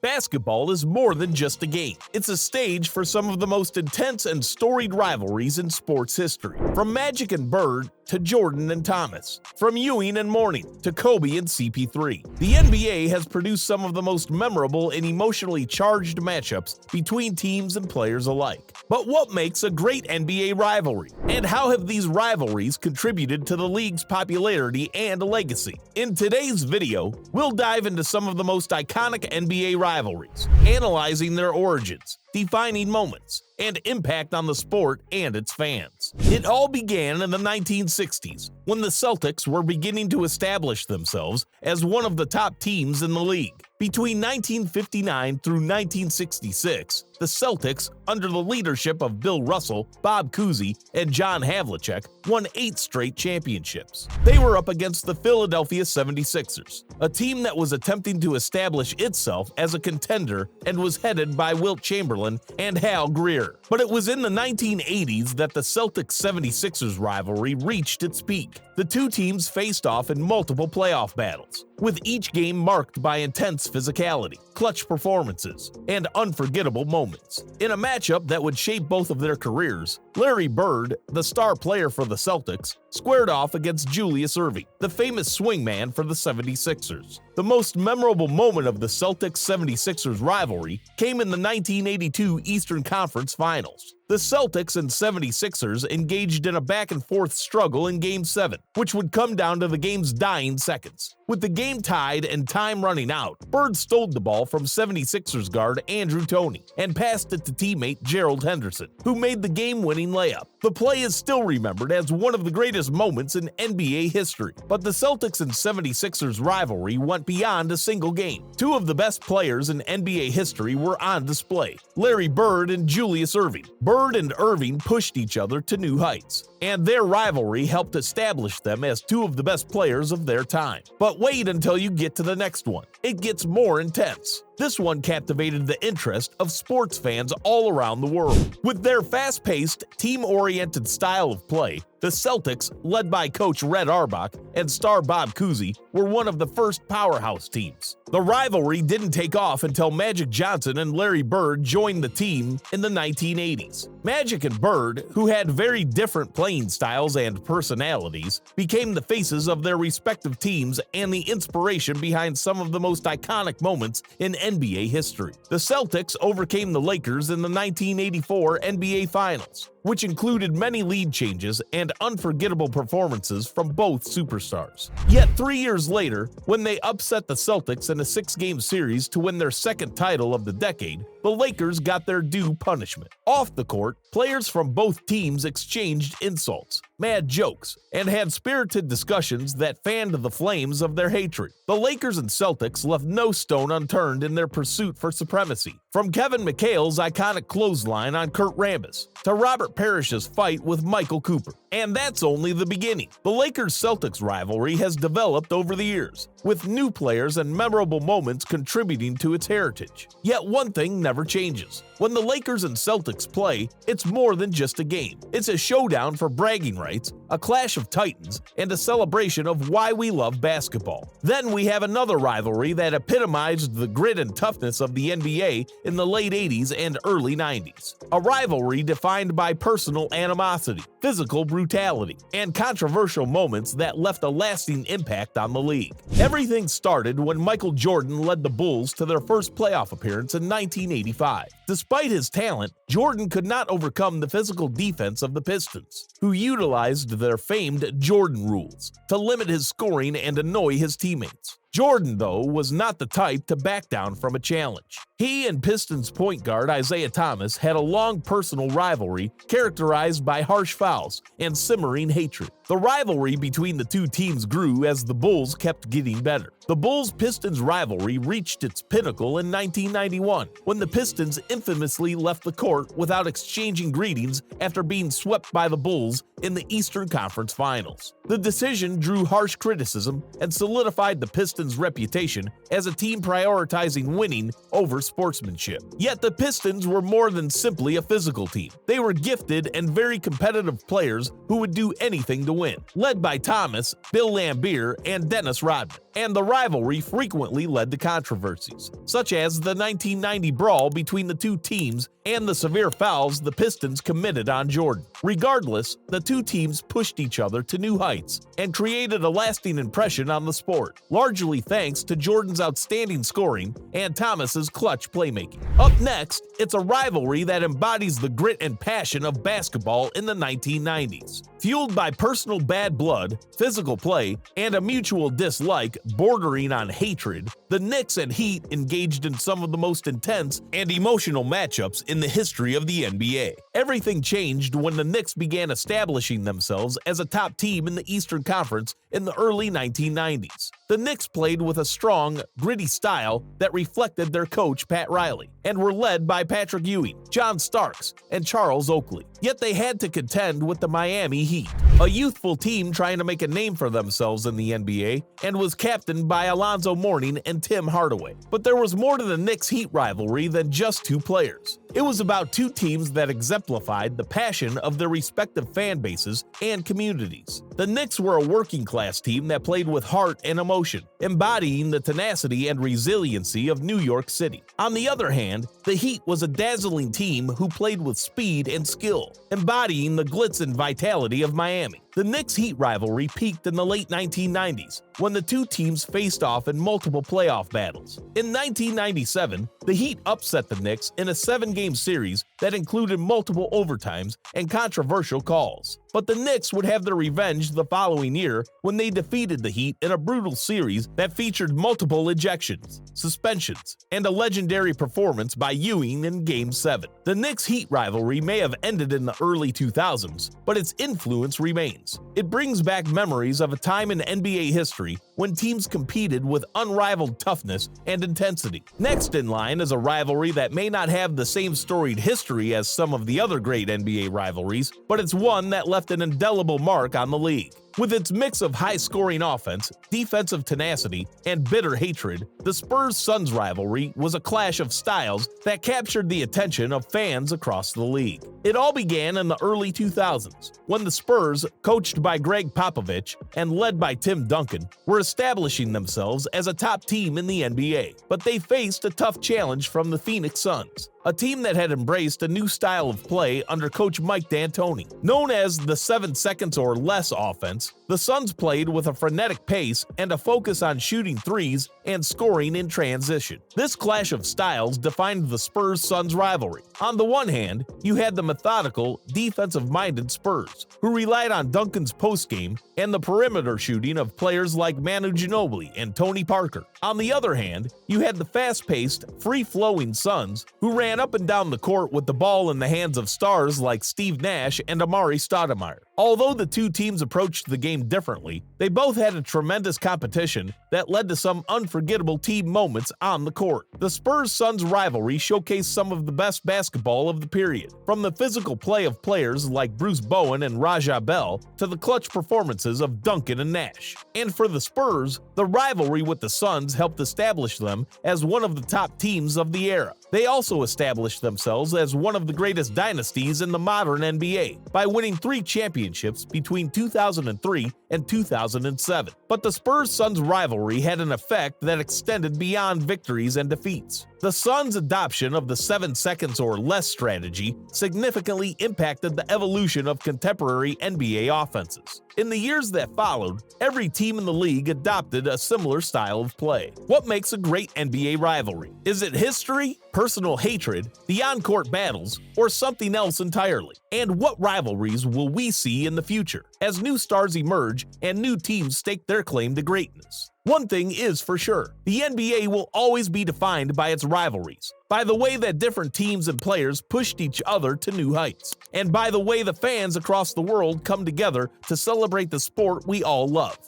Basketball is more than just a game. It's a stage for some of the most intense and storied rivalries in sports history. From Magic and Bird to Jordan and Thomas. From Ewing and Mourning to Kobe and CP3. The NBA has produced some of the most memorable and emotionally charged matchups between teams and players alike. But what makes a great NBA rivalry? And how have these rivalries contributed to the league's popularity and legacy? In today's video, we'll dive into some of the most iconic NBA rivalries, analyzing their origins, defining moments, and impact on the sport and its fans. It all began in the 1960s, when the Celtics were beginning to establish themselves as one of the top teams in the league. Between 1959 through 1966, the Celtics, under the leadership of Bill Russell, Bob Cousy, and John Havlicek, won 8 straight championships. They were up against the Philadelphia 76ers, a team that was attempting to establish itself as a contender and was headed by Wilt Chamberlain and Hal Greer. But it was in the 1980s that the Celtics-76ers rivalry reached its peak. The two teams faced off in multiple playoff battles, with each game marked by intense physicality, clutch performances, and unforgettable moments. In a matchup that would shape both of their careers, Larry Bird, the star player for the Celtics, squared off against Julius Erving, the famous swingman for the 76ers. The most memorable moment of the Celtics-76ers rivalry came in the 1982 Eastern Conference Finals. The Celtics and 76ers engaged in a back-and-forth struggle in Game 7, which would come down to the game's dying seconds. With the game tied and time running out, Bird stole the ball from 76ers guard Andrew Toney and passed it to teammate Gerald Henderson, who made the game-winning layup. The play is still remembered as one of the greatest moments in NBA history, but the Celtics and 76ers rivalry went beyond a single game. Two of the best players in NBA history were on display: Larry Bird and Julius Erving. Bird and Erving pushed each other to new heights, and their rivalry helped establish them as two of the best players of their time. But wait until you get to the next one. It gets more intense. This one captivated the interest of sports fans all around the world. With their fast-paced, team-oriented style of play, the Celtics, led by coach Red Auerbach and star Bob Cousy, were one of the first powerhouse teams. The rivalry didn't take off until Magic Johnson and Larry Bird joined the team in the 1980s. Magic and Bird, who had very different playing styles and personalities, became the faces of their respective teams and the inspiration behind some of the most iconic moments in NBA history. The Celtics overcame the Lakers in the 1984 NBA Finals, which included many lead changes and unforgettable performances from both superstars. Yet 3 years later, when they upset the Celtics in a 6-game series to win their second title of the decade, the Lakers got their due punishment. Off the court, players from both teams exchanged insults, mad jokes, and had spirited discussions that fanned the flames of their hatred. The Lakers and Celtics left no stone unturned in their pursuit for supremacy. From Kevin McHale's iconic clothesline on Kurt Rambis to Robert Parrish's fight with Michael Cooper. And that's only the beginning. The Lakers-Celtics rivalry has developed over the years, with new players and memorable moments contributing to its heritage. Yet one thing never changes. When the Lakers and Celtics play, it's more than just a game. It's a showdown for bragging rights, a clash of titans, and a celebration of why we love basketball. Then we have another rivalry that epitomized the grit and toughness of the NBA in the late 80s and early 90s. A rivalry defined by personal animosity, physical brutality, and controversial moments that left a lasting impact on the league. Everything started when Michael Jordan led the Bulls to their first playoff appearance in 1985. Despite his talent, Jordan could not overcome the physical defense of the Pistons, who utilized their famed Jordan rules to limit his scoring and annoy his teammates. Jordan, though, was not the type to back down from a challenge. He and Pistons point guard Isiah Thomas had a long personal rivalry characterized by harsh fouls and simmering hatred. The rivalry between the two teams grew as the Bulls kept getting better. The Bulls-Pistons rivalry reached its pinnacle in 1991, when the Pistons infamously left the court without exchanging greetings after being swept by the Bulls in the Eastern Conference Finals. The decision drew harsh criticism and solidified the Pistons' reputation as a team prioritizing winning over sportsmanship. Yet the Pistons were more than simply a physical team. They were gifted and very competitive players who would do anything to win, led by Thomas, Bill Laimbeer, and Dennis Rodman. And the rivalry frequently led to controversies, such as the 1990 brawl between the two teams and the severe fouls the Pistons committed on Jordan. Regardless, the two teams pushed each other to new heights and created a lasting impression on the sport, largely thanks to Jordan's outstanding scoring and Thomas's clutch playmaking. Up next, it's a rivalry that embodies the grit and passion of basketball in the 1990s. Fueled by personal bad blood, physical play, and a mutual dislike bordering on hatred, the Knicks and Heat engaged in some of the most intense and emotional matchups in the history of the NBA. Everything changed when the Knicks began establishing themselves as a top team in the Eastern Conference in the early 1990s. The Knicks played with a strong, gritty style that reflected their coach Pat Riley, and were led by Patrick Ewing, John Starks, and Charles Oakley. Yet they had to contend with the Miami Heat, a youthful team trying to make a name for themselves in the NBA, and was captained by Alonzo Mourning and Tim Hardaway. But there was more to the Knicks-Heat rivalry than just two players. It was about two teams that exemplified the passion of their respective fan bases and communities. The Knicks were a working-class team that played with heart and emotion, embodying the tenacity and resiliency of New York City. On the other hand, the Heat was a dazzling team who played with speed and skill, embodying the glitz and vitality of Miami. The Knicks-Heat rivalry peaked in the late 1990s, when the two teams faced off in multiple playoff battles. In 1997, the Heat upset the Knicks in a 7-game series that included multiple overtimes and controversial calls. But the Knicks would have their revenge the following year when they defeated the Heat in a brutal series that featured multiple ejections, suspensions, and a legendary performance by Ewing in Game 7. The Knicks-Heat rivalry may have ended in the early 2000s, but its influence remains. It brings back memories of a time in NBA history when teams competed with unrivaled toughness and intensity. Next in line is a rivalry that may not have the same storied history as some of the other great NBA rivalries, but it's one that left an indelible mark on the league. With its mix of high-scoring offense, defensive tenacity, and bitter hatred, the Spurs-Suns rivalry was a clash of styles that captured the attention of fans across the league. It all began in the early 2000s, when the Spurs, coached by Greg Popovich and led by Tim Duncan, were establishing themselves as a top team in the NBA. But they faced a tough challenge from the Phoenix Suns, a team that had embraced a new style of play under coach Mike D'Antoni. Known as the 7 seconds or less offense, the Suns played with a frenetic pace and a focus on shooting threes and scoring in transition. This clash of styles defined the Spurs-Suns rivalry. On the one hand, you had the methodical, defensive-minded Spurs, who relied on Duncan's postgame and the perimeter shooting of players like Manu Ginobili and Tony Parker. On the other hand, you had the fast-paced, free-flowing Suns, who ran up and down the court with the ball in the hands of stars like Steve Nash and Amari Stoudemire. Although the two teams approached the game differently, they both had a tremendous competition that led to some unforgettable team moments on the court. The Spurs-Suns rivalry showcased some of the best basketball of the period, from the physical play of players like Bruce Bowen and Raja Bell to the clutch performances of Duncan and Nash. And for the Spurs, the rivalry with the Suns helped establish them as one of the top teams of the era. They also established themselves as one of the greatest dynasties in the modern NBA by winning 3 championships between 2003 and 2007. But the Spurs-Suns rivalry had an effect that extended beyond victories and defeats. The Suns' adoption of the 7 seconds or less strategy significantly impacted the evolution of contemporary NBA offenses. In the years that followed, every team in the league adopted a similar style of play. What makes a great NBA rivalry? Is it history, personal hatred, the on-court battles, or something else entirely? And what rivalries will we see in the future as new stars emerge and new teams stake their claim to greatness? One thing is for sure, the NBA will always be defined by its rivalries, by the way that different teams and players pushed each other to new heights, and by the way the fans across the world come together to celebrate the sport we all love.